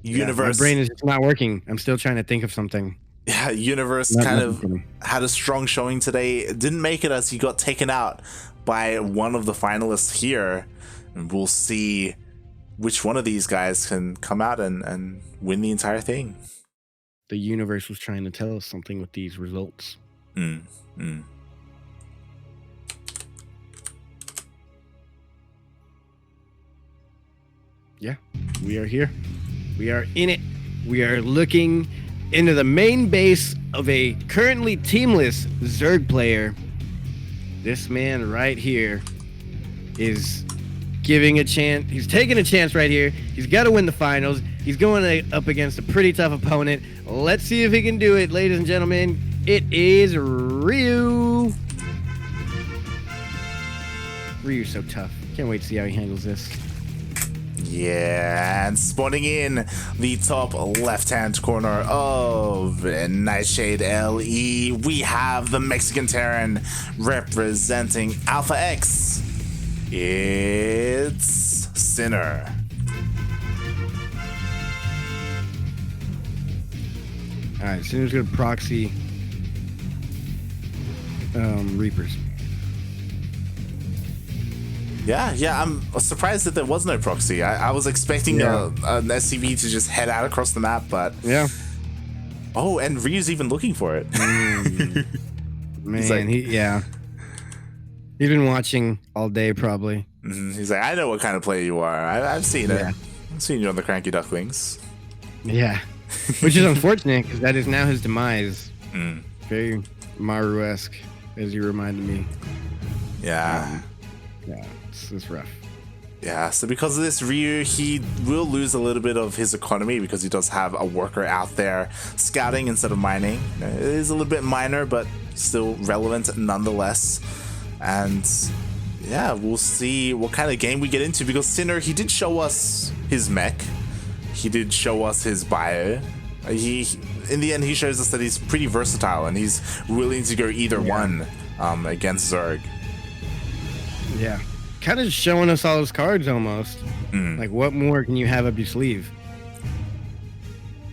Universe. My brain is just not working. I'm still trying to think of something. Yeah, Universe kind of had a strong showing today. It didn't make it as he got taken out by one of the finalists here. And we'll see which one of these guys can come out and win the entire thing. The universe was trying to tell us something with these results. Yeah, we are here. We are in it. We are looking into the main base of a currently teamless Zerg player. This man right here is giving a chance. He's taking a chance right here. He's got to win the finals. He's going up against a pretty tough opponent. Let's see if he can do it, ladies and gentlemen. It is Ryu. Ryu's so tough. Can't wait to see how he handles this. Yeah, and spawning in the top left-hand corner of Nightshade LE, we have the Mexican Terran representing Alpha X. It's Sinner. Alright, Sinner's gonna proxy Reapers. Yeah, I'm surprised that there was no proxy. I was expecting an SCV to just head out across the map, but... Yeah. Oh, and Ryu's even looking for it. Man, he's been watching all day, probably. He's like, I know what kind of player you are. I've seen it. I've seen you on the CranKy Ducklings. Yeah. Which is unfortunate, because that is now his demise. Very Maru-esque, as you reminded me. Yeah. Yeah, it's rough. Yeah, so because of this, Ryu, he will lose a little bit of his economy because he does have a worker out there scouting instead of mining. It is a little bit minor, but still relevant nonetheless. And yeah, we'll see what kind of game we get into, because Sinner, he did show us his mech. He did show us his bio. In the end, he shows us that he's pretty versatile and he's willing to go either one against Zerg. Yeah, kind of showing us all his cards almost. Like, what more can you have up your sleeve?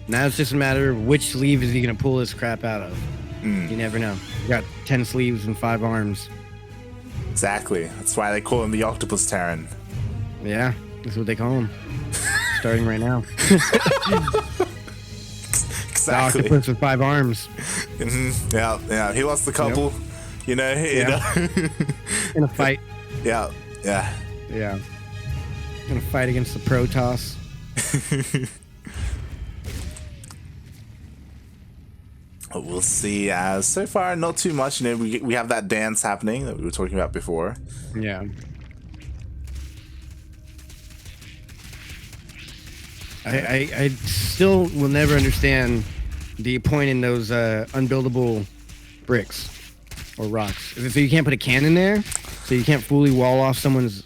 Now it's just a matter of which sleeve is he going to pull this crap out of. You never know. You got 10 sleeves and 5 arms. Exactly. That's why they call him the Octopus Terran. Yeah, that's what they call him. Starting right now. Exactly. The octopus with 5 arms. Yeah. He lost the couple. You know. In a fight. Yeah. Gonna fight against the Protoss. We'll see. So far, not too much. You know, we have that dance happening that we were talking about before. Yeah. I still will never understand the point in those unbuildable bricks or rocks. Is it so you can't put a cannon there? So you can't fully wall off someone's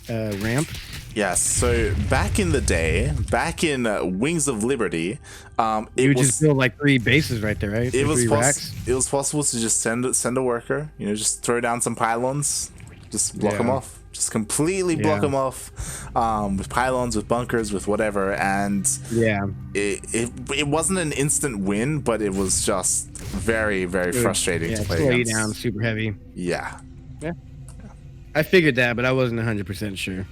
ramp? Yes, so back in the day, back in Wings of Liberty, you would just build like 3 bases right there, right? It was possible to just send a worker, you know, just throw down some pylons, just block them off, just completely block them off, with pylons, with bunkers, with whatever, and it wasn't an instant win, but it was just very, very frustrating to play against. Slow you down, super heavy. Yeah. I figured that, but I wasn't 100% sure.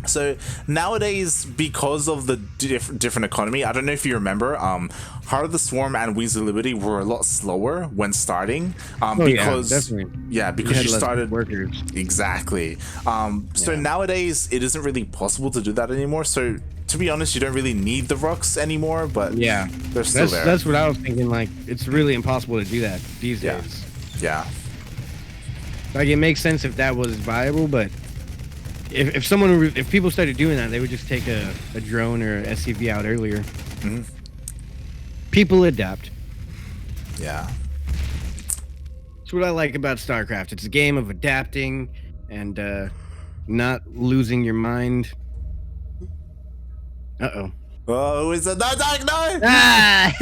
So nowadays, because of the different economy, I don't know if you remember, Heart of the Swarm and Wings of Liberty were a lot slower when starting. Because you started workers. Exactly. So nowadays, it isn't really possible to do that anymore. So to be honest, you don't really need the rocks anymore. But they're still there. That's what I was thinking. Like, it's really impossible to do that these days. Yeah. Like, it makes sense if that was viable, but if people started doing that, they would just take a drone or SCV out earlier. People adapt. Yeah. That's what I like about StarCraft. It's a game of adapting and not losing your mind. Uh-oh. Oh, it's a no! Ah!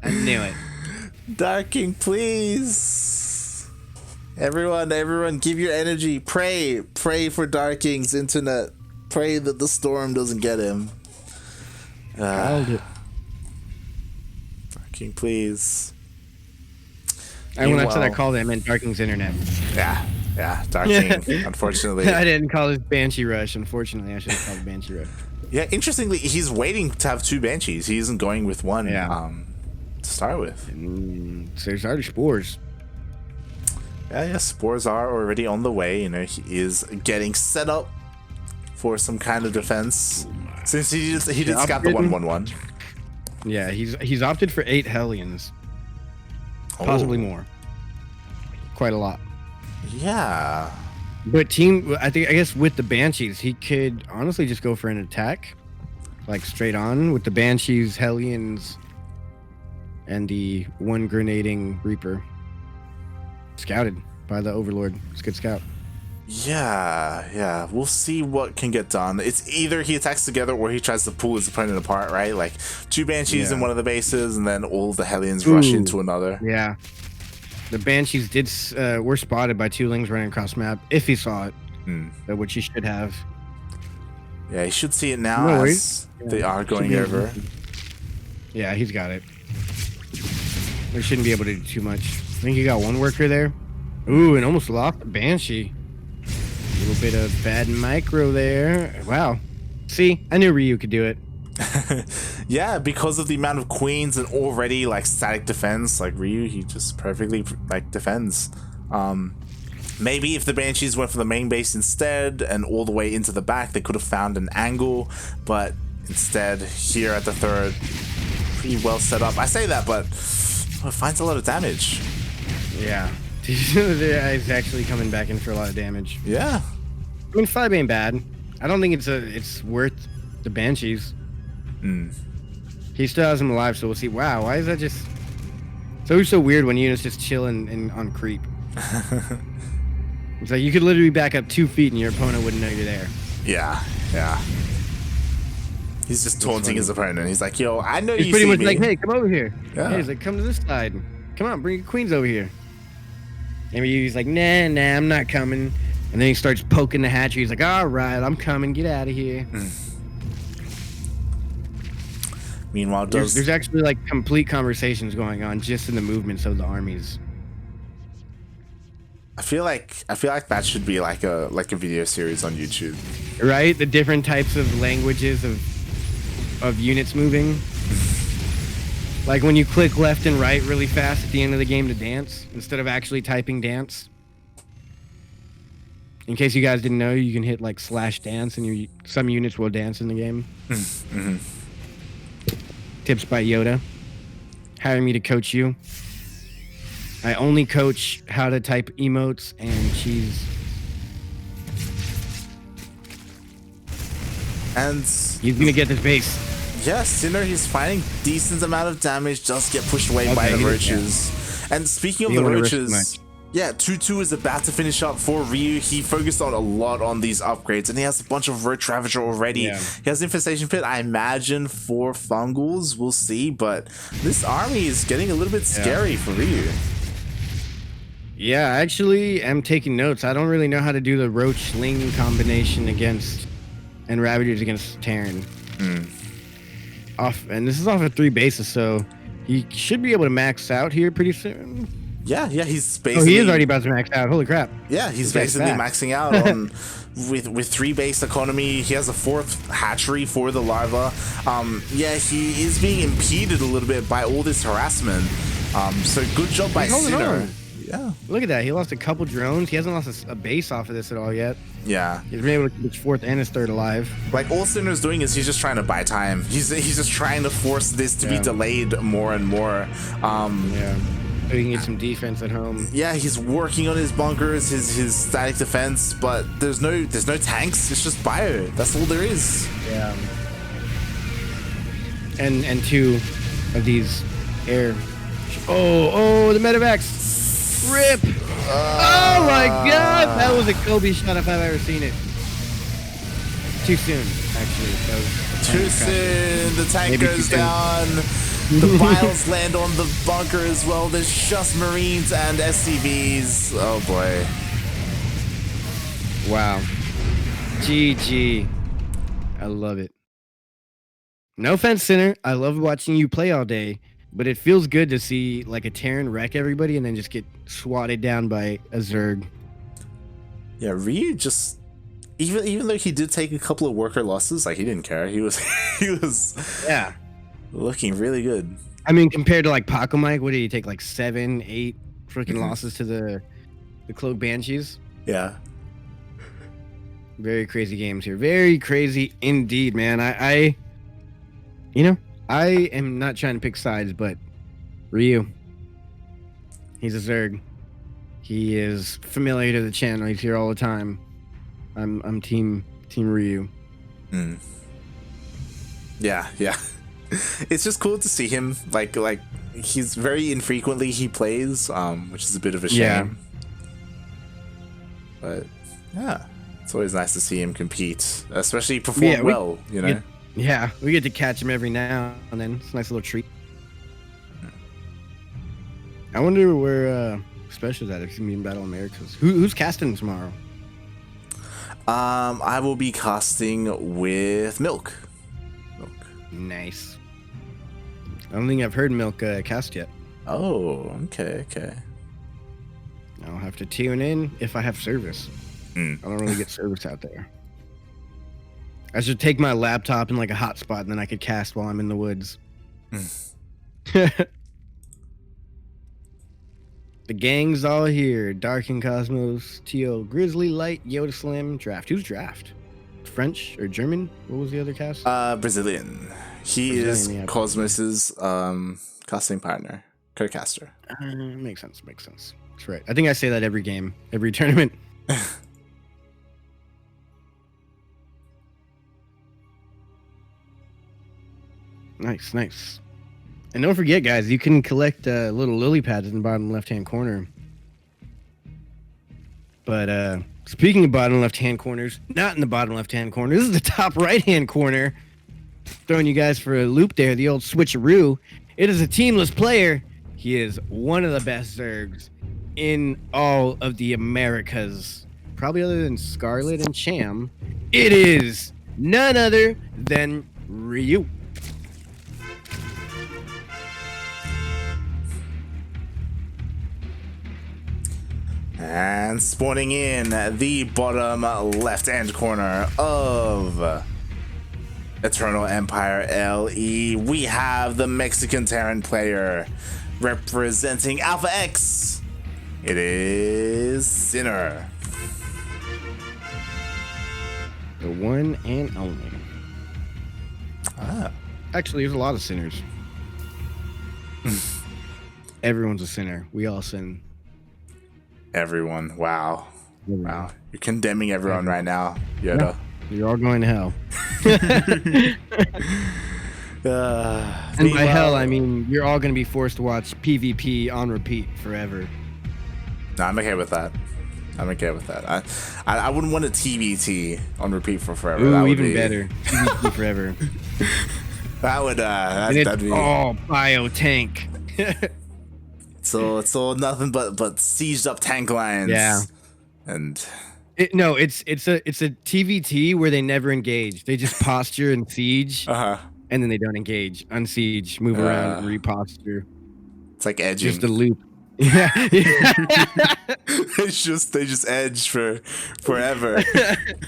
I knew it. Dark King, please. Everyone, give your energy. Pray for Darking's internet. Pray that the storm doesn't get him. Called it. Darking, please. And when I said I called it, I meant Darking's internet. Yeah, Darking. Unfortunately, I didn't call this Banshee Rush. Unfortunately, I should have called it Banshee Rush. Yeah, interestingly, he's waiting to have 2 Banshees. He isn't going with one. To start with. So there's already spores. Yeah, spores are already on the way. You know, he is getting set up for some kind of defense. Since he did scout the 1/1/1. Yeah, he's opted for 8 Hellions. Possibly more. Quite a lot. Yeah. But I guess with the Banshees, he could honestly just go for an attack. Like straight on with the Banshees, Hellions, and the 1 grenading Reaper. Scouted by the Overlord. It's a good scout. Yeah. We'll see what can get done. It's either he attacks together or he tries to pull his opponent apart, right? Like 2 Banshees in one of the bases and then all the Hellions rush into another. Yeah. The Banshees were spotted by 2 Lings running across map, if he saw it, which he should have. Yeah, he should see it now as they are going over. Yeah, he's got it. We shouldn't be able to do too much. I think he got 1 worker there. Ooh, and almost lost the Banshee. A little bit of bad micro there. Wow. See, I knew Ryu could do it. Yeah, because of the amount of queens and already like static defense, like Ryu, he just perfectly like defends. Maybe if the Banshees went for the main base instead and all the way into the back, they could have found an angle, but instead here at the 3rd, pretty well set up. I say that, but it finds a lot of damage. Yeah. He's actually coming back in for a lot of damage. Yeah. I mean, 5 ain't bad. I don't think it's worth the Banshees. He still has him alive, so we'll see. Wow, why is that just... It's always so weird when units just chill on creep. It's like you could literally back up 2 feet and your opponent wouldn't know you're there. Yeah. He's just taunting his opponent. He's like, yo, I know you see me. He's pretty much like, hey, come over here. Yeah. Hey, he's like, come to this side. Come on, bring your queens over here. And he's like, nah, I'm not coming. And then he starts poking the hatchery. He's like, all right, I'm coming. Get out of here. Meanwhile, there's actually like complete conversations going on just in the movements of the armies. I feel like that should be like a video series on YouTube. Right? The different types of languages of units moving. Like when you click left and right really fast at the end of the game to dance instead of actually typing dance. In case you guys didn't know, you can hit like /dance and some units will dance in the game. Tips by Yoda. Hire me to coach you. I only coach how to type emotes and cheese. And he's gonna get this base. Yes, Sinner, he's finding decent amount of damage, just get pushed away by the roaches. Yeah. And speaking of the roaches, yeah, 2-2 is about to finish up for Ryu. He focused on a lot on these upgrades, and he has a bunch of Roach Ravager already. Yeah. He has Infestation Pit, I imagine, for Fungals. We'll see, but this army is getting a little bit scary for Ryu. Yeah, I actually am taking notes. I don't really know how to do the Roach Ling combination and Ravagers against Terran. And this is off of 3 bases, so he should be able to max out here pretty soon. Yeah, he's basically... he is already about to max out. Holy crap. Yeah, he's basically maxing out on with 3 base economy. He has a 4th hatchery for the larva. Yeah, he is being impeded a little bit by all this harassment. So good job by Sinner. Yeah. Look at that. He lost a couple drones. He hasn't lost a base off of this at all yet. Yeah. He's been able to keep his 4th and his 3rd alive. Like, all Sinner's doing is he's just trying to buy time. He's just trying to force this to be delayed more and more. Yeah. So he can get some defense at home. Yeah, he's working on his bunkers, his static defense, but there's no tanks. It's just bio. That's all there is. Yeah. And 2 of these air. Oh, the medevacs. Rip. Oh my god, that was a Kobe shot if I've ever seen it. Too soon, actually. Too soon. The tank goes down. The Biles land on the bunker as well. There's just Marines and SCVs. Oh boy. Wow. GG. I love it. No offense, Sinner. I love watching you play all day, but it feels good to see like a Terran wreck everybody and then just get swatted down by a Zerg. Yeah, Ryu just even though he did take a couple of worker losses, like he didn't care. He was Yeah. looking really good. I mean, compared to like Paco Mike, what did he take? Like 7, 8 freaking losses to the Cloak Banshees? Yeah. Very crazy games here. Very crazy indeed, man. I am not trying to pick sides, but Ryu, he's a Zerg. He is familiar to the channel. He's here all the time. I'm team Ryu. Yeah. It's just cool to see him. Like he's very infrequently he plays, which is a bit of a shame. Yeah. But yeah, it's always nice to see him compete, especially perform well. You know. We get to catch him every now and then. It's a nice little treat. I wonder where Special's at. It's gonna be in Battle Americas. Who's casting tomorrow? I will be casting with Milk. Nice. I don't think I've heard Milk cast yet. Oh, okay. I'll have to tune in if I have service. I don't really get service out there. I should take my laptop in like a hotspot and then I could cast while I'm in the woods. The gang's all here. Dark and Cosmos, Teal, Grizzly, Light, Yodaslim, Draft. Who's Draft? French or German? What was the other cast? Brazilian. He is Cosmos's casting partner, co-caster. Makes sense. That's right. I think I say that every game, every tournament. Nice. And don't forget, guys, you can collect little lily pads in the bottom left-hand corner. But speaking of bottom left-hand corners, not in the bottom left-hand corner. This is the top right-hand corner. Throwing you guys for a loop there, the old switcheroo. It is a teamless player. He is one of the best Zergs in all of the Americas. Probably other than Scarlet and Cham. It is none other than Ryu. And spawning in the bottom left-hand corner of Eternal Empire LE, we have the Mexican Terran player representing Alpha X. It is Sinner. The one and only. Actually, there's a lot of sinners. Everyone's a sinner. We all sin. Everyone. Wow. You're condemning everyone right now, Yoda. Yeah, you're all going to hell. And by hell, I mean you're all going to be forced to watch PvP on repeat forever. No, I'm okay with that. I wouldn't want a TBT on repeat for forever. Ooh, that would even be better. TBT forever. That would that'd be all bio tank. So it's all nothing but sieged up tank lines. Yeah. And it's a TVT where they never engage. They just posture and siege, and then they don't engage. Unsiege, move around, and reposture. It's like edging. Just a loop. Yeah. they just edge for forever.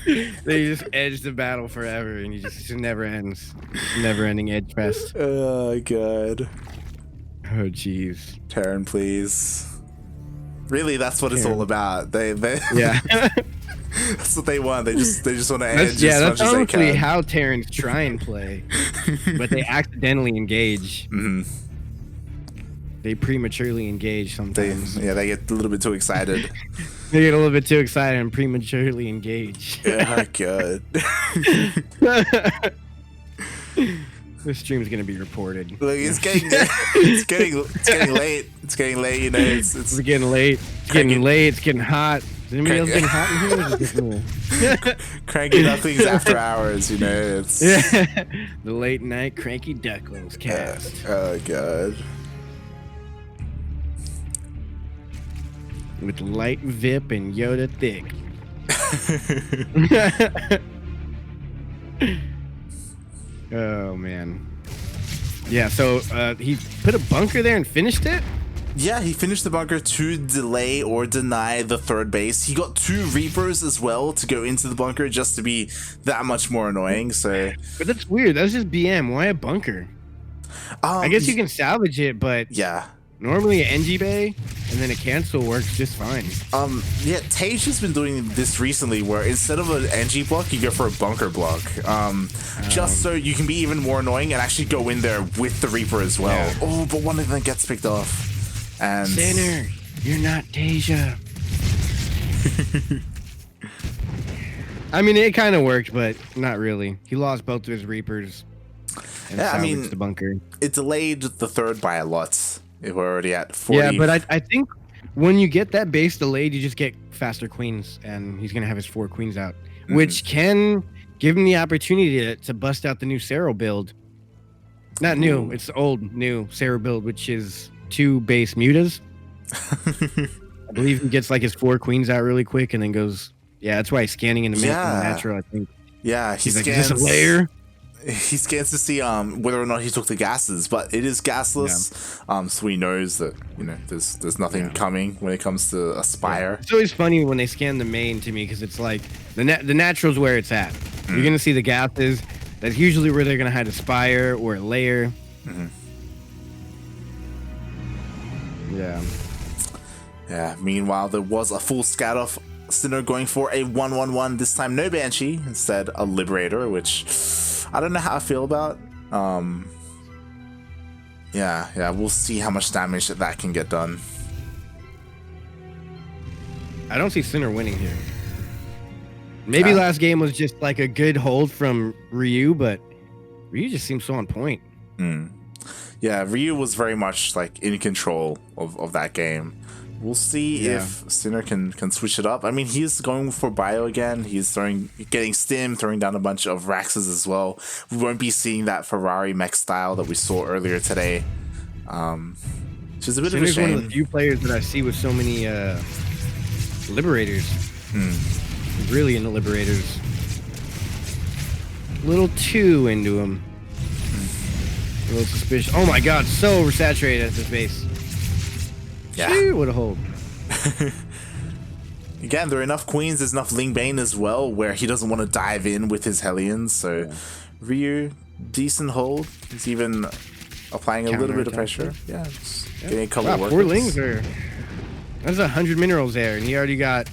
They just edge the battle forever, and it just never ends. Never ending edge fest. Oh god. Oh jeez. Terran, please. Really, that's what it's all about. They yeah. That's what they want. They just want to edge as much as they can. That's honestly how Terrans try and play, but they accidentally engage. They prematurely engage sometimes. They get a little bit too excited. They get a little bit too excited and prematurely engage. Yeah, good. This stream's gonna be reported. Look, it's getting late. It's getting late. You know, it's getting late. It's getting late. It's getting hot. Is anybody else getting hot in here? Or is it just me? CranKy Ducklings after hours, you know. It's the late night CranKy Ducklings cast. oh god. With light Vip and Yoda thick. Oh man. Yeah, so he put a bunker there and finished it? Yeah, he finished the bunker to delay or deny the third base. He got 2 Reapers as well to go into the bunker just to be that much more annoying. So, but that's weird. That's just BM. Why a bunker? I guess you can salvage it, but yeah. Normally an NG bay and then a cancel works just fine. Yeah, Tage has been doing this recently where instead of an NG block, you go for a bunker block. Just so you can be even more annoying and actually go in there with the Reaper as well. Yeah. Oh, but one of them gets picked off. And Sinner, you're not Tasia. I mean, it kind of worked, but not really. He lost both of his Reapers. And yeah, I mean, the bunker. It delayed the third by a lot. We're already at 40. Yeah, but I think when you get that base delayed, you just get faster queens, and he's going to have his 4 queens out, which can give him the opportunity to bust out the new Cero build. Not new, it's old, new Cero build, which is 2 base mutas. I believe he gets like his 4 queens out really quick and then goes, yeah, that's why he's scanning in the natural, I think. Yeah, he's like, is this a layer? He scans to see whether or not he took the gases, but it is gasless, so he knows that there's nothing coming when it comes to Aspire. It's always funny when they scan the main to me because it's like the natural's where it's at. You're gonna see the gases. That's usually where they're gonna hide Aspire or a layer. Yeah. Meanwhile, there was a full scat off. Sinner going for a 1/1/1. This time, no Banshee. Instead, a Liberator, which I don't know how I feel about. Yeah, we'll see how much damage that can get done. I don't see Sinner winning here. Maybe last game was just like a good hold from Ryu, but Ryu just seems so on point. Yeah, Ryu was very much like in control of that game. We'll see if Sinner can switch it up. I mean, he's going for bio again. He's getting stim, throwing down a bunch of Raxes as well. We won't be seeing that Ferrari mech style that we saw earlier today. Which is a bit of a shame. One of the few players that I see with so many Liberators. Really into Liberators. A little too into him. A little suspicious. Oh my god, so oversaturated at this base. Yeah. What a hold. Again, there are enough queens, there's enough Ling Bane as well, where he doesn't want to dive in with his Hellions. So Ryu, decent hold. He's even applying a little bit of pressure. Yeah, just getting a couple of workers. 4 Lings are... That's 100 minerals there, and he already got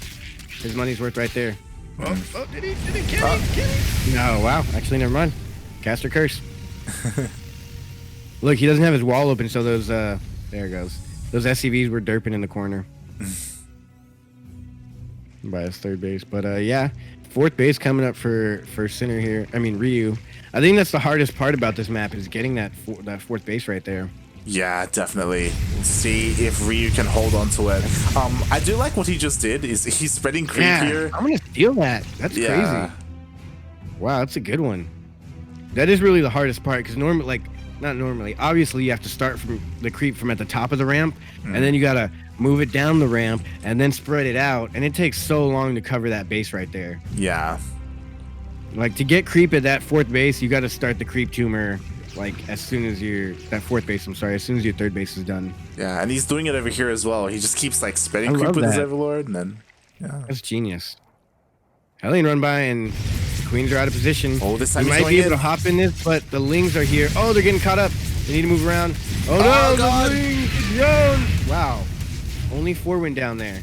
his money's worth right there. Did he kill me? No, wow. Actually, never mind. Caster curse. Look, he doesn't have his wall open, so those... there it goes. Those SCVs were derping in the corner. By his 3rd base. But yeah, 4th base coming up for Sinner here. I mean, Ryu. I think that's the hardest part about this map is getting that 4th base right there. Yeah, definitely. We'll see if Ryu can hold on to it. I do like what he just did. Is he's spreading creep here. I'm going to steal that. That's crazy. Wow, that's a good one. That is really the hardest part because normally, not normally. Obviously, you have to start from the creep from at the top of the ramp, and then you gotta move it down the ramp and then spread it out, and it takes so long to cover that base right there. Yeah. Like to get creep at that 4th base, you got to start the creep tumor like as soon as that 4th base. I'm sorry, as soon as your 3rd base is done. Yeah, and he's doing it over here as well. He just keeps like spreading creep with his Overlord, and then that's genius. Hellion run by and queens are out of position. Oh, this time he might be able to hop in this, but the Lings are here. Oh, they're getting caught up. They need to move around. Oh no, God. The Lings is wow. Only 4 went down there.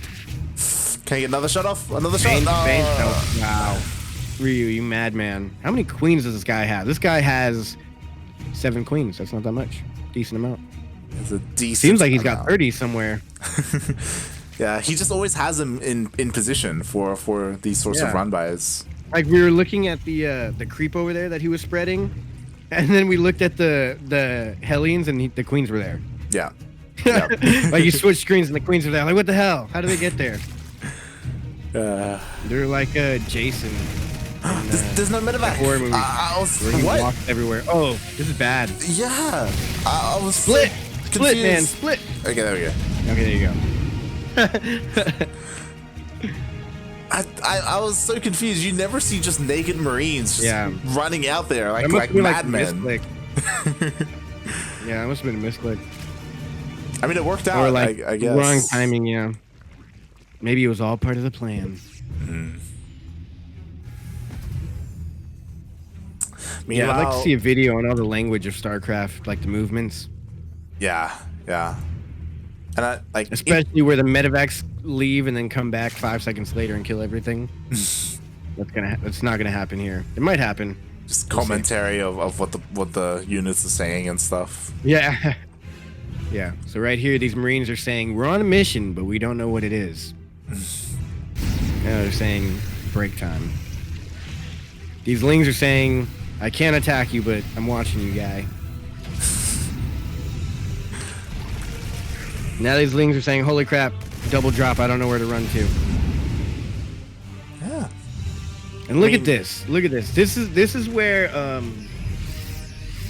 Can I get another shot off? Another shot? Wow. Ryu, you madman. How many queens does this guy have? This guy has 7 queens. That's not that much. Decent amount. It's a decent Seems like he's got 30 somewhere. Yeah, he just always has him in position for these sorts of run bys. Like we were looking at the creep over there that he was spreading, and then we looked at the Hellions and the queens were there. Yeah. Yep. Like you switch screens and the queens are there. Like what the hell? How do they get there? They're like Jason. In, there's no medevac. horror movie. I was Where he what? walks everywhere. Oh, this is bad. Yeah, I was Split, so split, man, confused. split. Okay, there we go. Okay, there you go. I was so confused. You never see just naked Marines just running out there like madmen. Yeah, it must have been a misclick. I mean, it worked out. Or like I guess. wrong timing. Yeah. Maybe it was all part of the plan. Yeah, I'd like to see a video on all the language of StarCraft, like the movements. Yeah. And I like especially where the medevacs leave and then come back 5 seconds later and kill everything. That's not gonna happen here. It might happen. Just commentary of what the units are saying and stuff. Yeah. Yeah. So right here, these Marines are saying we're on a mission, but we don't know what it is. Now they're saying break time. These Lings are saying I can't attack you, but I'm watching you, guy. Now these Lings are saying, holy crap, double drop, I don't know where to run to. Yeah. And look at this. Look at this. This is where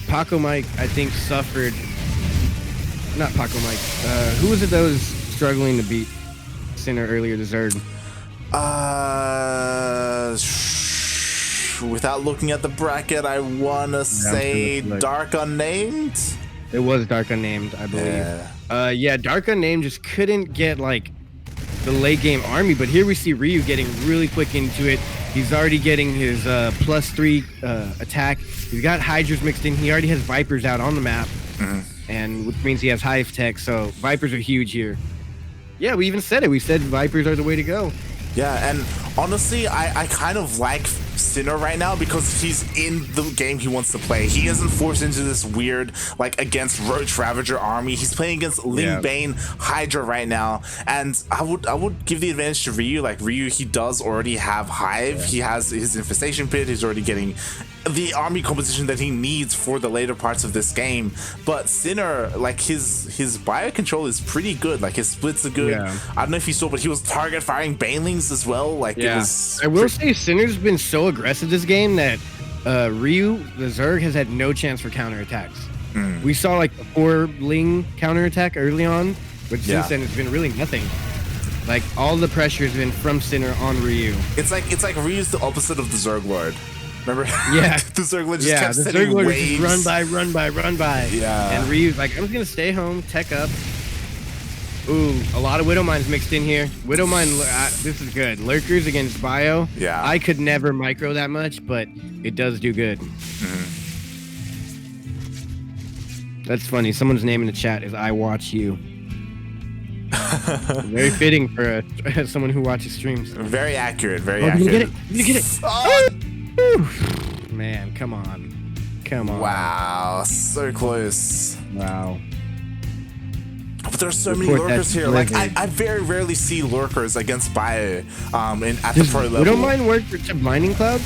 Paco Mike, I think, suffered. Not Paco Mike. Who was it that was struggling to beat Sinner earlier, the Zerg? Without looking at the bracket, I wanna say Dark Unnamed. It was Dark Unnamed, I believe. Yeah, Dark Unnamed just couldn't get like the late game army, but here we see Ryu getting really quick into it. He's already getting his +3 attack. He's got Hydras mixed in. He already has Vipers out on the map, and which means he has Hive Tech. So Vipers are huge here. Yeah, we even said it. We said Vipers are the way to go. Yeah, and honestly, I kind of like Sinner right now because he's in the game he wants to play. He isn't forced into this weird, like, against Roach Ravager army. He's playing against Ling Bane Hydra right now, and I would give the advantage to Ryu. Like, Ryu, he does already have Hive. He has his Infestation Pit. He's already getting the army composition that he needs for the later parts of this game. But Sinner, like, his bio control is pretty good. Like, his splits are good. I don't know if you saw, but he was target firing Banelings as well. Like, it was. I will say Sinner's been so aggressive this game that Ryu, the Zerg, has had no chance for counterattacks. We saw like the 4 Ling counterattack early on, but since then it's been really nothing. Like, all the pressure has been from Sinner on Ryu. It's like Ryu's the opposite of the Zerg Lord. Remember? Yeah. The Zerg Lord just kept the sending Zerg Lord waves. just run by. Yeah. And Ryu's like, I'm just gonna stay home, tech up. Ooh, a lot of Widow Mines mixed in here. Widow Mine, this is good. Lurkers against Bio. Yeah. I could never micro that much, but it does do good. That's funny. Someone's name in the chat is I Watch You. Very fitting for someone who watches streams. Very accurate. Very accurate. You get it. Oh! Man, come on. Wow, so close. Wow. But there's so many lurkers here. Like, I very rarely see lurkers against Bio at the pro level. Widow Mine work for Blinding Clouds?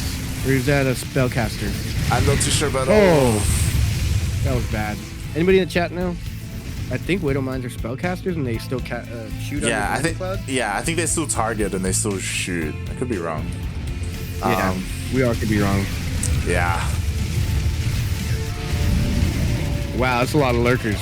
Or is that a spellcaster? I'm not too sure about That was bad. Anybody in the chat know? I think Widow Mines are spellcasters and they still shoot on the Blinding Cloud? Yeah, I think they still target and they still shoot. I could be wrong. Yeah, we all could be wrong. Yeah. Wow, that's a lot of lurkers.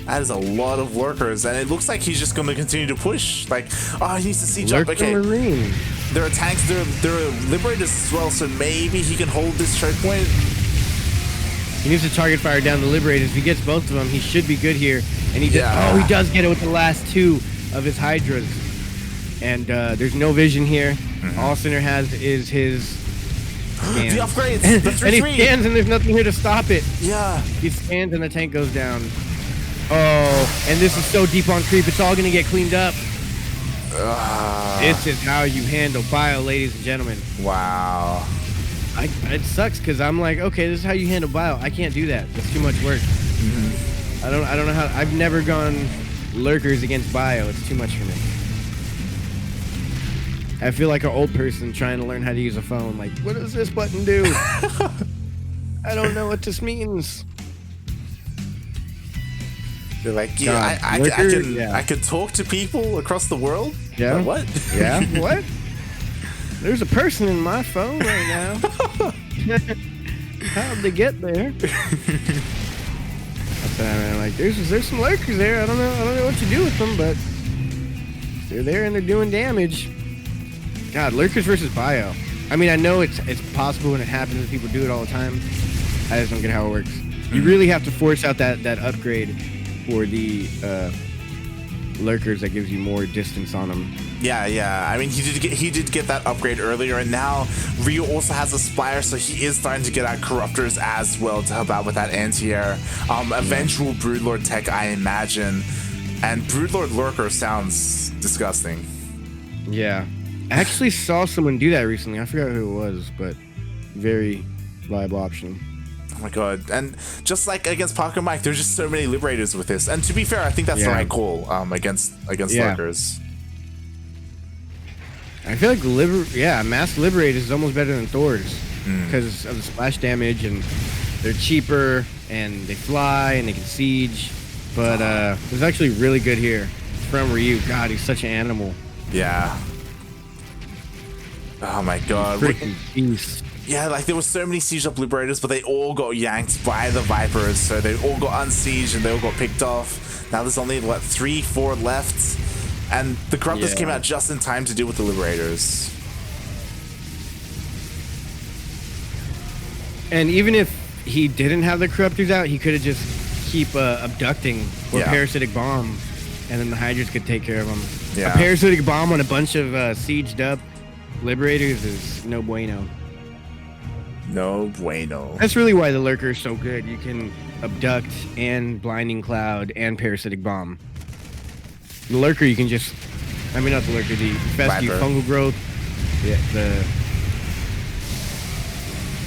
That is a lot of lurkers, and it looks like he's just going to continue to push. Like, oh, he needs to siege up. Okay, Marine. there are tanks, there are liberators as well, so maybe he can hold this choke point. He needs to target fire down the liberators. If he gets both of them, he should be good here. And he he does get it with the last 2 of his Hydras. And there's no vision here. All Sinner has is his scans. The upgrades. The 3-3. And he scans, and there's nothing here to stop it. Yeah. He scans, and the tank goes down. Oh, and this is so deep on creep. It's all going to get cleaned up. This is how you handle Bio, ladies and gentlemen. Wow. It sucks because I'm like, okay, this is how you handle Bio. I can't do that. That's too much work. I don't know how. I've never gone lurkers against Bio. It's too much for me. I feel like an old person trying to learn how to use a phone. Like, what does this button do? I don't know what this means. They're like, I could talk to people across the world? Yeah. What? Yeah, what? There's a person in my phone right now. How'd they get there? That's man. Like, there's some lurkers there. I don't know what to do with them, but they're there and they're doing damage. God, lurkers versus bio. I mean, I know it's possible when it happens and people do it all the time. I just don't get how it works. You really have to force out that upgrade for the lurkers that gives you more distance on them. Yeah. I mean, he did get that upgrade earlier, and now Ryu also has a Spire, so he is starting to get out Corruptors as well to help out with that anti-air. Eventual Broodlord tech, I imagine. And Broodlord Lurker sounds disgusting. Yeah. I actually saw someone do that recently. I forgot who it was, but very viable option. Oh my god. And just like against Parker Mike, there's just so many Liberators with this. And to be fair, I think that's the right call against Lurkers. I feel like Mass Liberators is almost better than Thor's because of the splash damage, and they're cheaper, and they fly, and they can siege. But it's actually really good here from Ryu. God, he's such an animal. Yeah. Oh my god. Freaking beast. Yeah, like there were so many sieged up Liberators, but they all got yanked by the Vipers, so they all got unsieged and they all got picked off. Now there's only, 3-4 left, and the Corruptors came out just in time to deal with the Liberators. And even if he didn't have the Corruptors out, he could have just keep abducting or Parasitic Bomb, and then the Hydras could take care of him. Yeah. A Parasitic Bomb on a bunch of sieged up Liberators is no bueno. No bueno. That's really why the Lurker is so good. You can abduct and Blinding Cloud and Parasitic Bomb. The Lurker, you can just... I mean, not the Lurker, the Fescue Fungal Growth.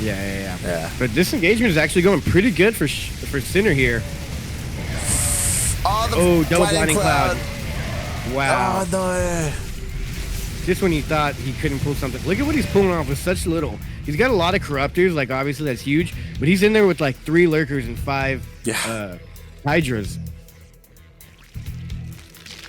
Yeah. But this engagement is actually going pretty good for Sinner here. Double Blinding Cloud. Wow. Oh, no. Just when he thought he couldn't pull something. Look at what he's pulling off with such little. He's got a lot of Corruptors, like obviously that's huge, but he's in there with 3 Lurkers and 5 Hydras.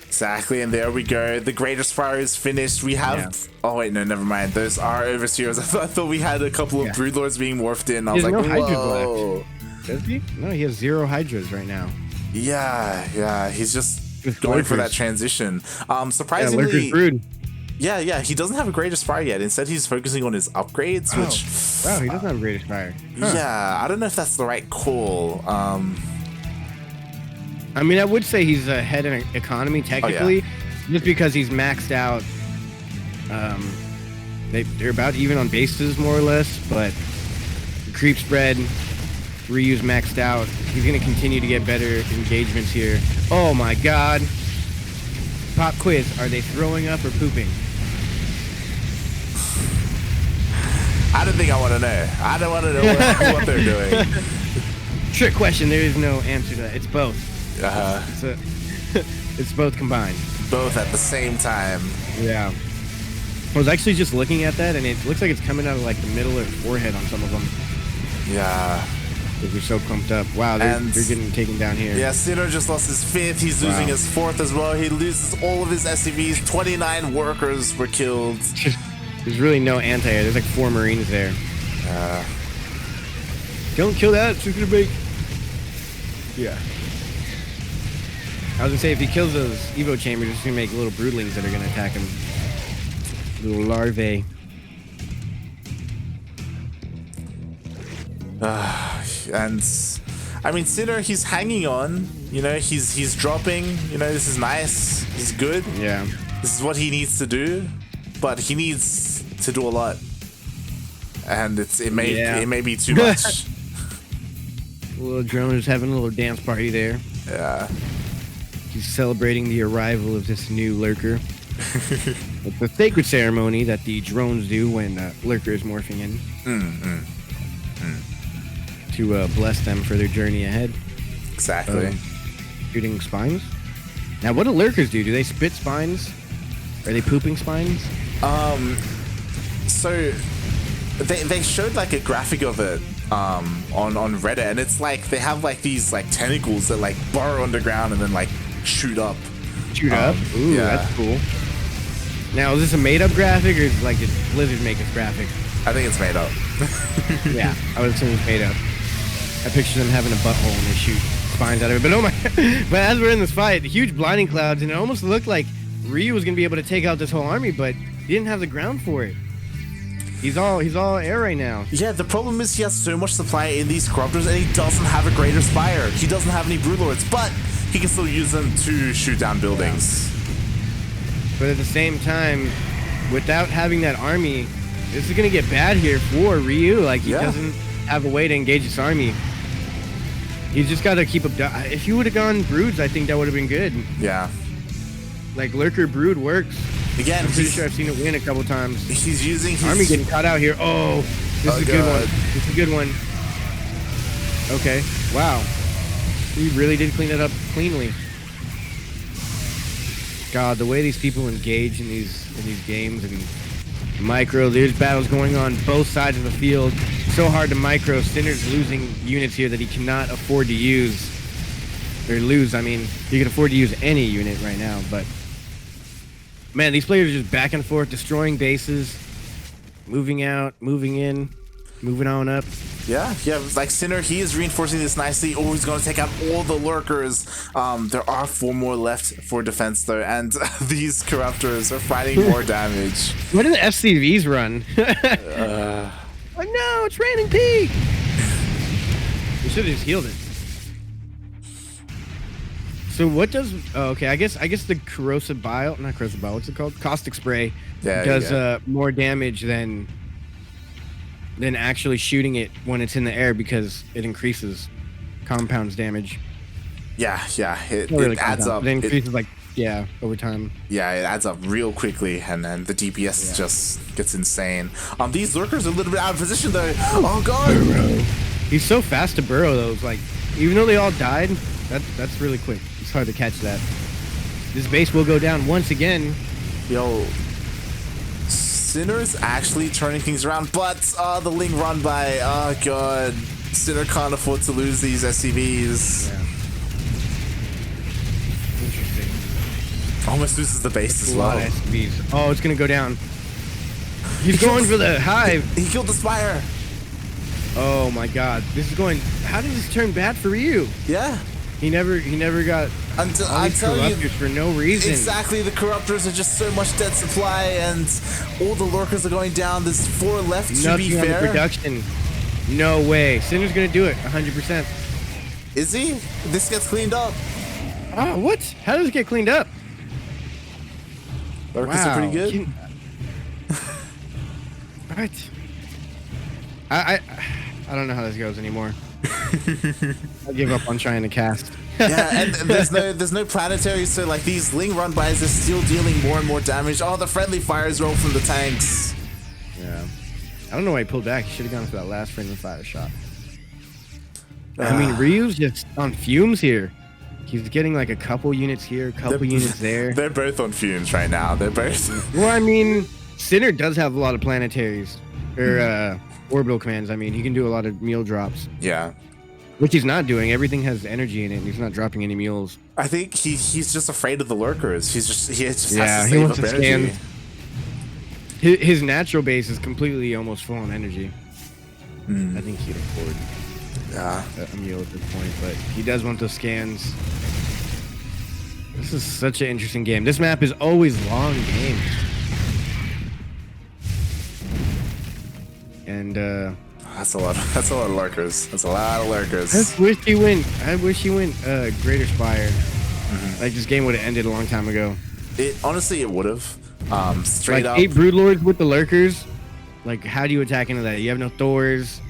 Exactly, and there we go. The Greatest Fire is finished. We have... Oh, wait, no, never mind. Those are Overseers. I thought we had a couple of Broodlords being morphed in. I was like, no whoa. Hydras left. Does he? No, he has 0 Hydras right now. Yeah. He's just going for that transition. Surprisingly... Lurker's Brood. Yeah, he doesn't have a Greatest Fire yet. Instead, he's focusing on his upgrades, which... Wow, he doesn't have a Greatest Fire. Huh. Yeah, I don't know if that's the right call. I mean, I would say he's ahead in economy, technically, just because he's maxed out. They're about even on bases, more or less, but the creep spread, Ryu's maxed out. He's going to continue to get better engagements here. Oh, my God. Pop quiz, are they throwing up or pooping? I don't think I want to know. I don't want to know what they're doing. Trick question. There is no answer to that. It's both. It's both combined. Both at the same time. Yeah. I was actually just looking at that, and it looks like it's coming out of the middle or forehead on some of them. Yeah. Because they're so pumped up. Wow, they're getting taken down here. Yeah, Sinner just lost his 5th. He's losing his 4th as well. He loses all of his SCVs. 29 workers were killed. There's really no anti-air. There's 4 Marines there. Don't kill that. It's just gonna break. Yeah. I was gonna say, if he kills those Evo chambers, it's gonna make little broodlings that are gonna attack him. Little larvae. And I mean, Sinner, he's hanging on. He's dropping. This is nice. He's good. Yeah. This is what he needs to do, but he needs to do a lot, and it may be too much. The little droner's having a little dance party there. Yeah. He's celebrating the arrival of this new lurker. It's the sacred ceremony that the drones do when lurker is morphing in. To bless them for their journey ahead. Exactly. Shooting spines. Now, what do lurkers do? Do they spit spines? Are they pooping spines? So they showed a graphic of it on Reddit, and it's they have these tentacles that burrow underground and then shoot up. Shoot up? Ooh, yeah. That's cool. Now, is this a made-up graphic, or is it like did Blizzard make this graphic? I think it's made up. Yeah, I would assume it's made up. I picture them having a butthole and they shoot spines out of it. But oh my! But as we're in this fight, huge blinding clouds, and it almost looked like Ryu was gonna be able to take out this whole army, but he didn't have the ground for it. He's all air right now. Yeah, the problem is he has so much supply in these corruptors, and he doesn't have a greater spire. He doesn't have any broodlords, but he can still use them to shoot down buildings. But at the same time, without having that army, this is gonna get bad here for Ryu. Like he doesn't have a way to engage this army. He's just got to keep up. If he would have gone broods, I think that would have been good. Yeah. Like lurker brood works. Again, I'm pretty sure I've seen it win a couple times. He's using his army getting caught out here. Oh, this is a good one. This is a good one. Okay. Wow. He really did clean it up cleanly. God, the way these people engage in these games and micro, there's battles going on both sides of the field. So hard to micro. Sinner's losing units here that he cannot afford to use. Or lose, I mean, he can afford to use any unit right now, but man, these players are just back and forth, destroying bases, moving out, moving in, moving on up. Yeah, like Sinner, he is reinforcing this nicely. Oh, he's going to take out all the lurkers. There are 4 more left for defense, though, and these corruptors are fighting more damage. What do the FCVs run? Oh no, it's raining pee! We should have just healed it. So what does? Oh, okay, I guess the corrosive bile, not corrosive bile. What's it called? Caustic spray does more damage than actually shooting it when it's in the air because it increases compounds damage. Yeah, it adds up. It increases over time. Yeah, it adds up real quickly, and then the DPS just gets insane. These lurkers are a little bit out of position though. Oh god! He's so fast to burrow those. Like, even though they all died, that's really quick. It's hard to catch that. This base will go down once again. Yo, Sinner's actually turning things around, but the Ling run by. Oh god, Sinner can't afford to lose these SCVs. Yeah. Interesting. Almost loses the base as well. SCVs. Oh, it's gonna go down. He's going for the hive. He killed the spire. Oh my god, this is going. How did this turn bad for you? Yeah. He never got until all these corruptors for no reason. Exactly, the corruptors are just so much dead supply, and all the lurkers are going down. There's 4 left. To be fair, on the production. No way. Sinner's gonna do it 100%. Is he? This gets cleaned up. Oh, what? How does it get cleaned up? Lurkers are pretty good. What? I don't know how this goes anymore. I give up on trying to cast. Yeah, and there's no planetary, so like these Ling run bys are still dealing more and more damage. Oh, the friendly fires roll from the tanks. Yeah. I don't know why he pulled back. He should have gone for that last friendly fire shot. I mean, Ryu's just on fumes here. He's getting like a couple units here, a couple units there. They're both on fumes right now. They're both. Well, I mean, Sinner does have a lot of planetaries. Or orbital commands. I mean, he can do a lot of meal drops. Yeah. Which he's not doing. Everything has energy in it, and he's not dropping any mules. I think he's just afraid of the lurkers. He just has to he save wants up to energy. Scan. His natural base is completely almost full on energy. I think he'd afford a mule at this point, but he does want those scans. This is such an interesting game. This map is always long games. And that's a lot of lurkers. That's a lot of lurkers. I wish he went Greater Spire. Like this game would have ended a long time ago. Honestly it would have. Straight up. 8 Broodlords with the lurkers. Like, how do you attack into that? You have no Thors.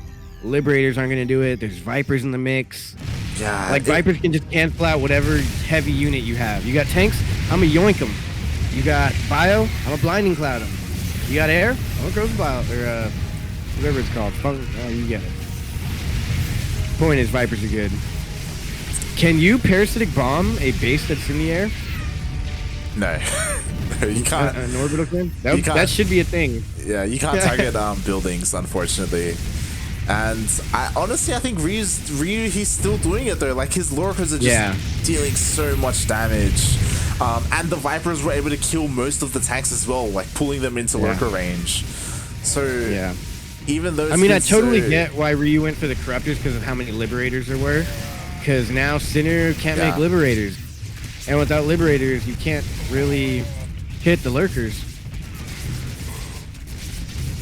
Liberators aren't gonna do it. There's Vipers in the mix. Yeah. Like Vipers can just cancel out whatever heavy unit you have. You got tanks, I'm gonna yoink them. You got bio, I'm a blinding cloud them. You got air, I'm gonna cross bio or whatever it's called. You get it. Point is, Vipers are good. Can you parasitic bomb a base that's in the air? No. You can't. An orbital can? That should be a thing. Yeah, you can't target buildings, unfortunately. And I think Ryu, he's still doing it though. Like his lurkers are just dealing so much damage. And the Vipers were able to kill most of the tanks as well, like pulling them into lurker range. So Yeah. even though I mean, I totally get why Ryu went for the Corruptors because of how many Liberators there were. Because now Sinner can't make Liberators. And without Liberators, you can't really hit the Lurkers.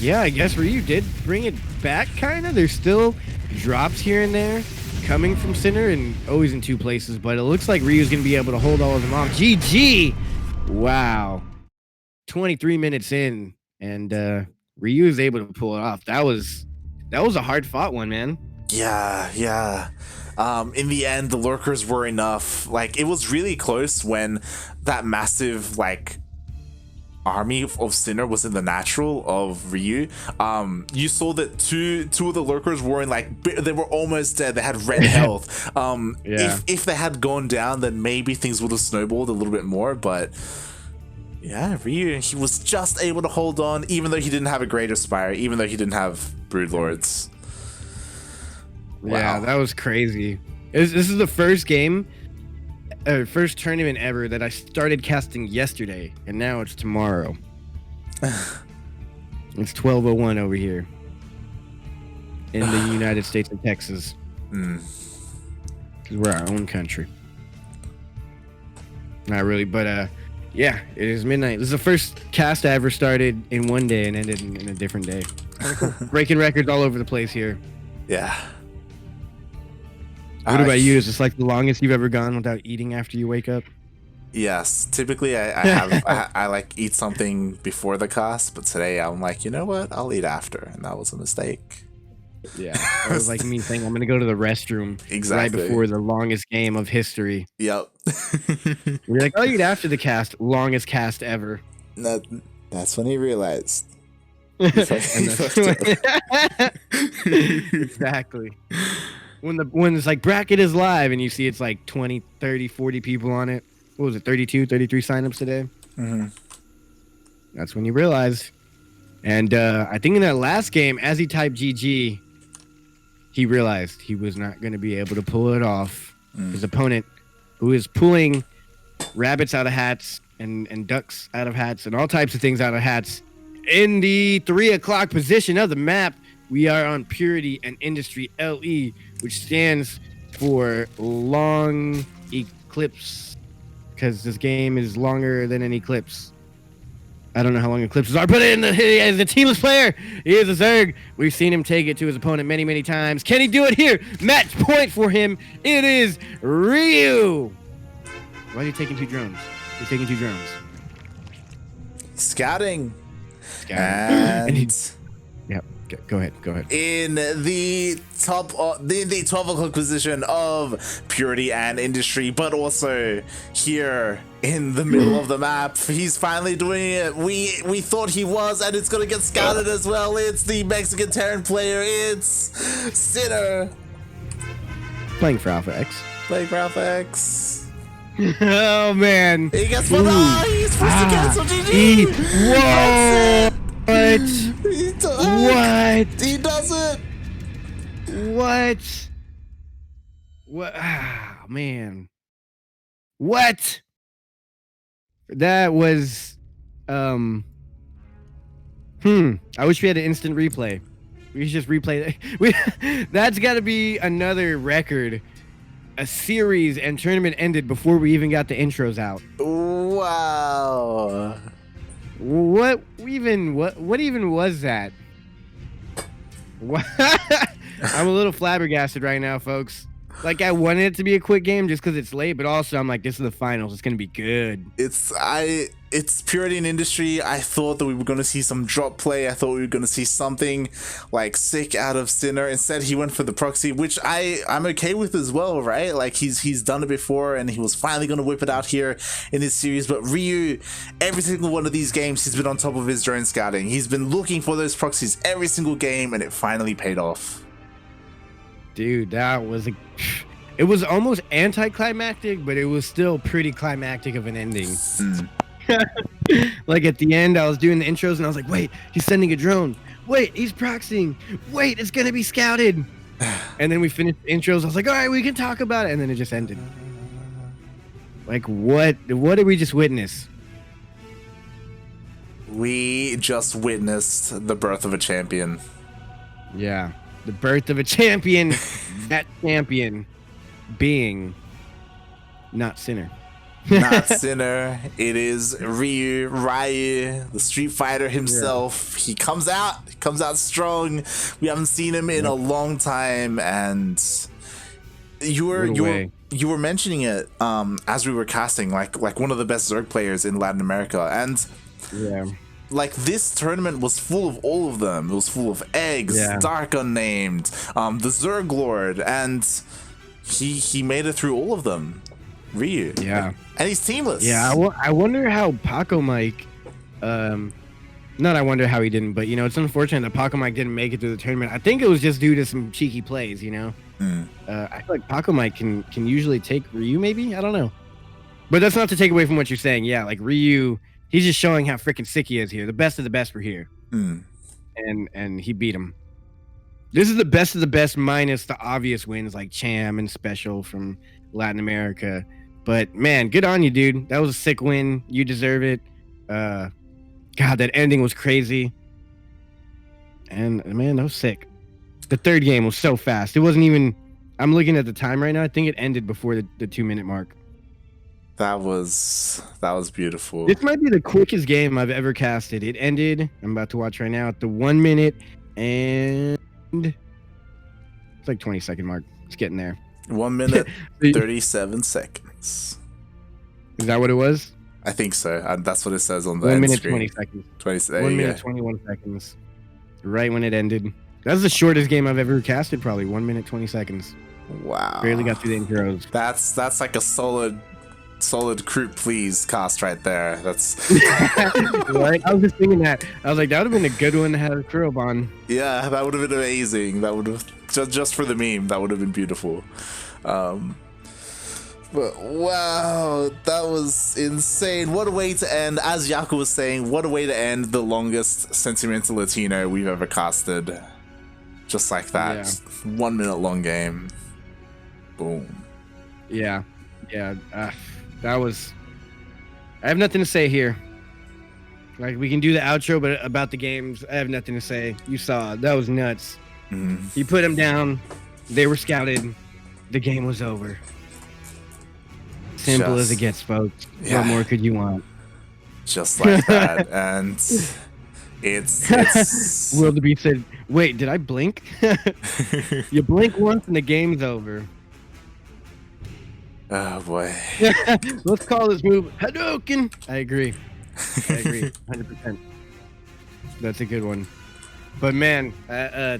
Yeah, I guess Ryu did bring it back, kind of. There's still drops here and there coming from Sinner and always in two places. But it looks like Ryu's going to be able to hold all of them off. GG! Wow. 23 minutes in, and Ryu is able to pull it off. That was a hard-fought one, man. Yeah. In the end, the lurkers were enough. Like, it was really close when that massive, like, army of Sinner was in the natural of Ryu. You saw that two of the lurkers were in, like, they were almost dead. They had red health. If they had gone down, then maybe things would have snowballed a little bit more, but yeah, Ryu, he was just able to hold on, even though he didn't have a Greater Spire, even though he didn't have Broodlords. Wow. Yeah, that was crazy. This is the first game, first tournament ever that I started casting yesterday, and now it's tomorrow. It's 12:01 over here in the United States of Texas. Because we're our own country. Not really, but yeah, it is midnight. This is the first cast I ever started in one day and ended in a different day. Breaking records all over the place here. Yeah. What about you? Is this like the longest you've ever gone without eating after you wake up? Yes. Typically, I have I like eat something before the cast, but today I'm like, you know what? I'll eat after, and that was a mistake. Yeah, it was like me saying I'm gonna go to the restroom right before the longest game of history. Yep. You're like, I'll eat after the cast, longest cast ever. That's when he realized. Exactly. When it's like bracket is live and you see it's like 20, 30, 40 people on it. What was it, 32, 33 signups today? Mm-hmm. That's when you realize. And I think in that last game, as he typed GG, he realized he was not going to be able to pull it off. His opponent, who is pulling rabbits out of hats and ducks out of hats and all types of things out of hats, in the 3 o'clock position of the map, we are on Purity and Industry LE, which stands for Long Eclipse, because this game is longer than an eclipse. I don't know how long eclipses are, but he is a teamless player. He is a Zerg. We've seen him take it to his opponent many, many times. Can he do it here? Match point for him. It is Ryu. Why are you taking 2 drones? You're taking 2 drones. Scouting. And yep. Go ahead. In the top, the 12 o'clock position of Purity and Industry, but also here in the middle of the map, he's finally doing it. We thought he was, and it's gonna get scouted as well. It's the Mexican Terran player. It's Sinner. Playing for Alpha X. Oh man. He gets one. He's forced to cancel. GG. Whoa. What? What? He does it. What? Ah, man. What? That was I wish we had an instant replay. We should just replay that. That's got to be another record. A series and tournament ended before we even got the intros out. Wow. What even was that? What? I'm a little flabbergasted right now, folks. Like, I wanted it to be a quick game just because it's late, but also I'm like, this is the finals. It's gonna be good. It's Purity and Industry. I thought that we were gonna see some drop play. I thought we were gonna see something like sick out of Sinner. Instead, he went for the proxy, which I'm okay with as well, right? Like, he's done it before, and he was finally gonna whip it out here in this series. But Ryu, every single one of these games, he's been on top of his drone scouting. He's been looking for those proxies every single game, and it finally paid off. Dude, it was almost anticlimactic, but it was still pretty climactic of an ending. Like at the end, I was doing the intros and I was like, wait, he's sending a drone. Wait, he's proxying. Wait, it's gonna be scouted. And then we finished the intros. I was like, all right, we can talk about it. And then it just ended. Like, what did we just witness? We just witnessed the birth of a champion. Yeah, the birth of a champion. That champion being not Sinner. Not Sinner. It is Ryu, the Street Fighter himself. Yeah. He comes out strong. We haven't seen him in a long time, and you were mentioning it as we were casting, like one of the best Zerg players in Latin America, and like this tournament was full of all of them. It was full of Eggs, Dark Unnamed, the Zerg Lord, and he made it through all of them. Ryu. Yeah. And he's teamless. Yeah, I wonder how Paco Mike, not I wonder how he didn't, but, you know, it's unfortunate that Paco Mike didn't make it through the tournament. I think it was just due to some cheeky plays, you know? I feel like Paco Mike can usually take Ryu, maybe? I don't know. But that's not to take away from what you're saying. Yeah, like Ryu, he's just showing how freaking sick he is here. The best of the best were here. And he beat him. This is the best of the best minus the obvious wins like Cham and Special from Latin America. But man, good on you, dude. That was a sick win. You deserve it. God, that ending was crazy. And man, that was sick. The third game was so fast. It wasn't even, I'm looking at the time right now. I think it ended before the 2-minute mark. That was beautiful. This might be the quickest game I've ever casted. It ended, I'm about to watch right now, at the 1 minute and it's like 20-second mark. It's getting there. 1 minute, 37 seconds. Is that what it was? I think so. That's what it says on the 1 minute, screen. 20 seconds. 1 minute, 21 seconds. Right when it ended. That's the shortest game I've ever casted, probably. 1 minute, 20 seconds. Wow. Barely got through the intros. That's like a solid Croup Please cast right there. That's right. I was just thinking that. I was like, that would have been a good one to have a Croup on. Yeah, that would have been amazing. That would have just for the meme. That would have been beautiful. But wow, that was insane. What a way to end, as Yaku was saying, what a way to end the longest Sentimiento Latino we've ever casted. Just like that. Just 1 minute long game. Boom. Yeah. That was, I have nothing to say here. Like, we can do the outro, but about the games, I have nothing to say. You saw it. That was nuts. You put them down. They were scouted. The game was over. Simple as it gets, folks. Yeah. What more could you want? Just like that. And it's Wildebeest said, wait, did I blink? You blink once and the game's over. Oh boy. Let's call this move Hadouken. I agree. 100%. That's a good one. But man,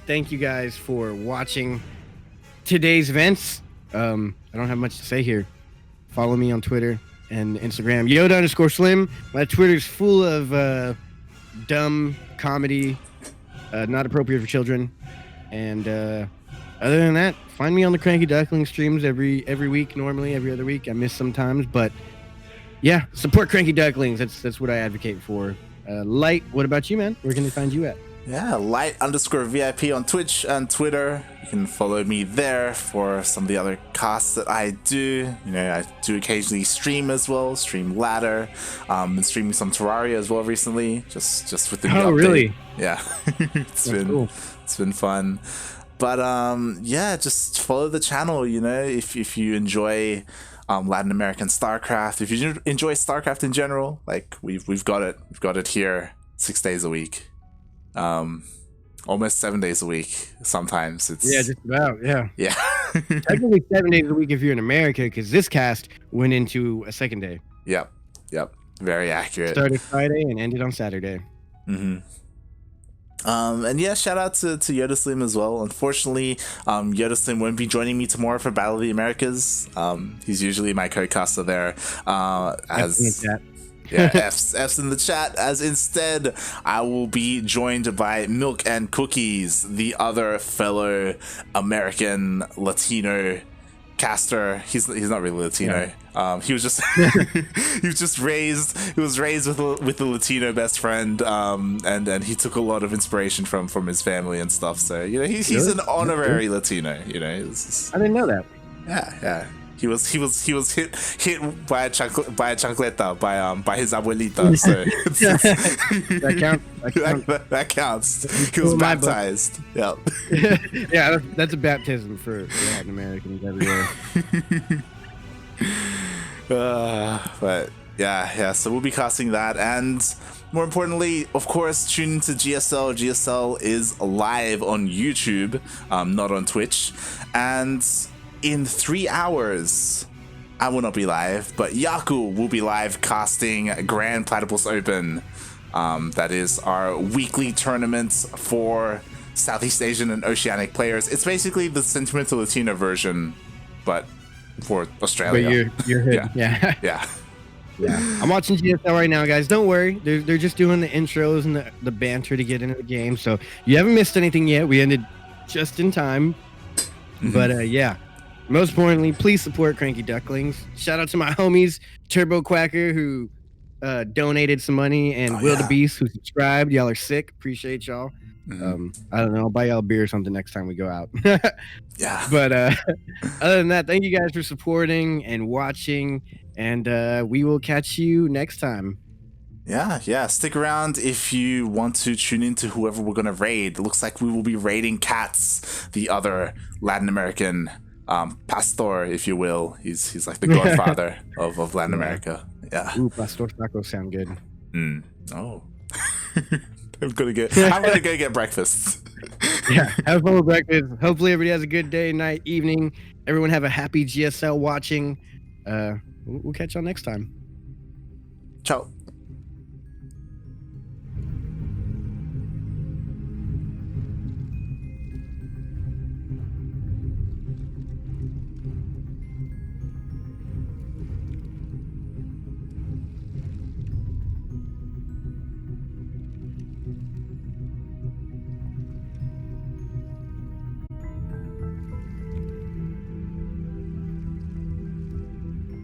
thank you guys for watching today's events. I don't have much to say here. Follow me on Twitter and Instagram, Yoda_Slim. My Twitter's full of dumb comedy, not appropriate for children. And other than that, find me on the CranKy Ducklings streams every week, normally every other week. I miss sometimes, but yeah, support CranKy Ducklings. That's what I advocate for. Light, what about you, man? Where can they find you at? Yeah, Light_VIP on Twitch and Twitter. You can follow me there for some of the other casts that I do. You know, I do occasionally stream as well, stream ladder. Been streaming some Terraria as well recently, just with the new update. Really? Yeah, it's been fun. But yeah, just follow the channel. You know, if you enjoy Latin American StarCraft, if you enjoy StarCraft in general, like we've got it here 6 days a week. Almost 7 days a week. Sometimes it's just about. Yeah. Technically 7 days a week if you're in America, because this cast went into a second day. Yep. Very accurate. Started Friday and ended on Saturday. And yeah, shout out to Yodaslim as well. Unfortunately, Yodaslim won't be joining me tomorrow for Battle of the Americas. He's usually my co-caster there. F's in the chat, as instead I will be joined by Milk and Cookies, the other fellow American Latino caster. He's not really Latino. He was just raised with a Latino best friend, and he took a lot of inspiration from his family and stuff. So, you know, he's an honorary Latino, you know. I didn't know that. Yeah. He was hit by a chancleta by his abuelita. So That counts. that counts. He was baptized. Yeah. Yeah, that's a baptism for Latin Americans everywhere. But yeah. So we'll be casting that, and more importantly, of course, tune into GSL. GSL is live on YouTube, not on Twitch, and in 3 hours, I will not be live, but Yaku will be live casting Grand Platypus Open. That is our weekly tournament for Southeast Asian and Oceanic players. It's basically the Sentimiento Latino version, but for Australia. But you're hidden. Yeah. I'm watching GSL right now, guys. Don't worry. They're just doing the intros and the banter to get into the game. So you haven't missed anything yet. We ended just in time. But yeah. Most importantly, please support CranKy Ducklings. Shout out to my homies, Turbo Quacker, who donated some money, and Will the Beast, who subscribed. Y'all are sick. Appreciate y'all. I don't know. I'll buy y'all a beer or something next time we go out. Yeah. But other than that, thank you guys for supporting and watching, and we will catch you next time. Yeah. Stick around if you want to tune into whoever we're going to raid. It looks like we will be raiding Katz, the other Latin American pastor, if you will. He's like the godfather of Latin America. Yeah. Ooh, pastor tacos sound good. Oh. I'm gonna go get breakfast. Yeah, have fun with breakfast. Hopefully everybody has a good day, night, evening. Everyone have a happy GSL watching. We'll catch y'all next time. Ciao.